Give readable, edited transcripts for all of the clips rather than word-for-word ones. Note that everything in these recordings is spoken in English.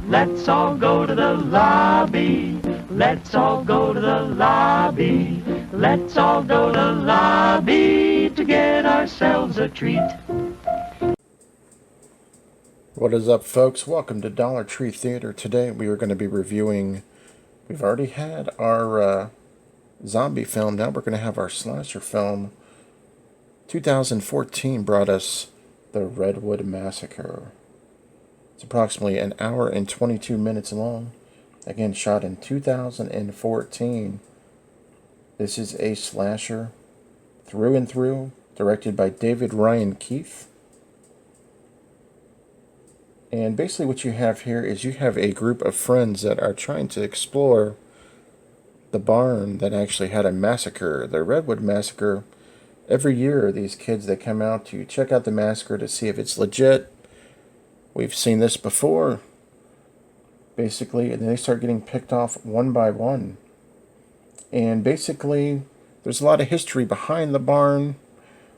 Let's all go to the lobby. Let's all go to the lobby. Let's all go to the lobby to get ourselves a treat. What is up, folks? Welcome to Dollar Tree Theater. Today we are going to be reviewing, we've already had our zombie film, now we're going to have our slasher film. 2014 brought us the Redwood Massacre. It's approximately an hour and 22 minutes long. Again, shot in 2014. This is a slasher through and through, directed by David Ryan Keefe. And basically what you have here is you have a group of friends that are trying to explore the barn that actually had a massacre, the Redwood Massacre. Every year, these kids, they come out to check out the massacre to see if it's legit. We've seen this before, basically, and then they start getting picked off one by one. And basically, there's a lot of history behind the barn.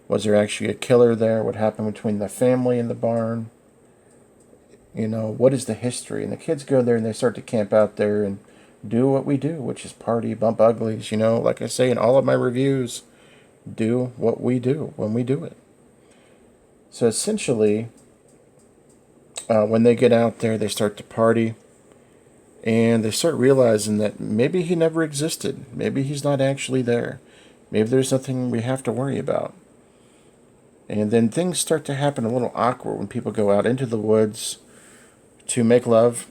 Was there actually a killer there? What happened between the family and the barn? You know, what is the history? And the kids go there and they start to camp out there and do what we do, which is party, bump uglies. You know, like I say in all of my reviews, do what we do when we do it. So essentially, when they get out there, they start to party. And they start realizing that maybe he never existed. Maybe he's not actually there. Maybe there's nothing we have to worry about. And then things start to happen a little awkward when people go out into the woods to make love.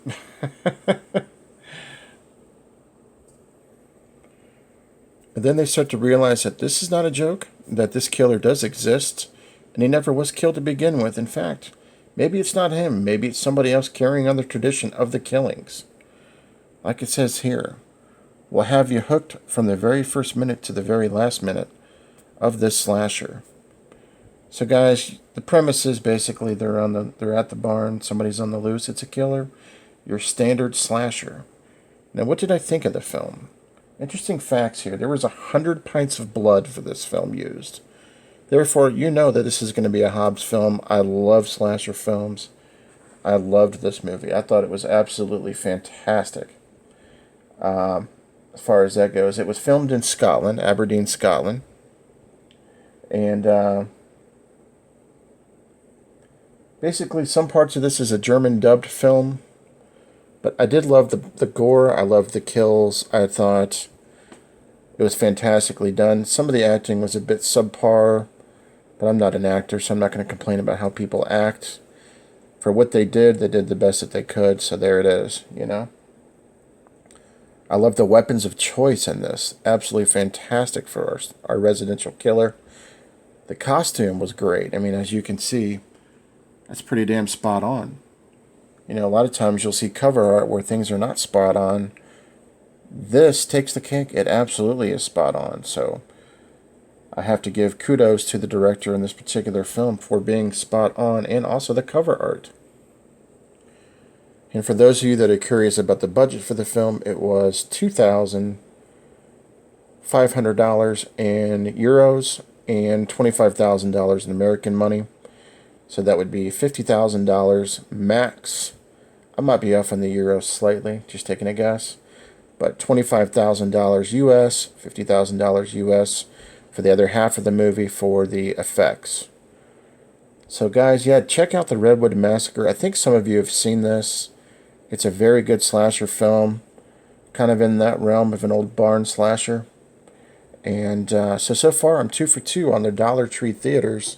And then they start to realize that this is not a joke, that this killer does exist, and he never was killed to begin with. In fact, maybe it's not him. Maybe it's somebody else carrying on the tradition of the killings. Like it says here, we'll have you hooked from the very first minute to the very last minute of this slasher. So guys, the premise is basically they're at the barn, somebody's on the loose, it's a killer, your standard slasher. Now what did I think of the film? Interesting facts here. There was 100 pints of blood for this film used. Therefore, you know that this is going to be a Hobbs film. I love slasher films. I loved this movie. I thought it was absolutely fantastic. As far as that goes, it was filmed in Scotland, Aberdeen, Scotland. And basically, some parts of this is a German dubbed film. But I did love the gore. I loved the kills. I thought it was fantastically done. Some of the acting was a bit subpar, but I'm not an actor, so I'm not going to complain about how people act. For what they did the best that they could, so there it is, you know. I love the weapons of choice in this. Absolutely fantastic for our residential killer. The costume was great. I mean, as you can see, that's pretty damn spot on. You know, a lot of times you'll see cover art where things are not spot on. This takes the cake. It absolutely is spot on. So I have to give kudos to the director in this particular film for being spot on, and also the cover art. And for those of you that are curious about the budget for the film, it was $2,500 in euros and $25,000 in American money. So that would be $50,000 max. I might be off on the euros slightly, just taking a guess. But $25,000 US, $50,000 US for the other half of the movie for the effects. So guys, yeah, check out the Redwood Massacre. I think some of you have seen this. It's a very good slasher film, kind of in that realm of an old barn slasher. And so far I'm 2 for 2 on the Dollar Tree Theaters.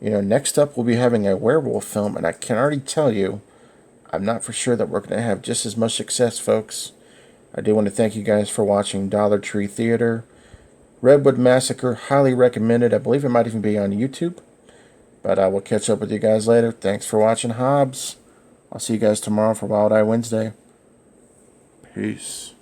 You know, next up we'll be having a werewolf film, and I can already tell you, I'm not for sure that we're going to have just as much success, folks. I do want to thank you guys for watching Dollar Tree Theater. Redwood Massacre, highly recommended. I believe it might even be on YouTube. But I will catch up with you guys later. Thanks for watching Hobbs. I'll see you guys tomorrow for Wild Eye Wednesday. Peace.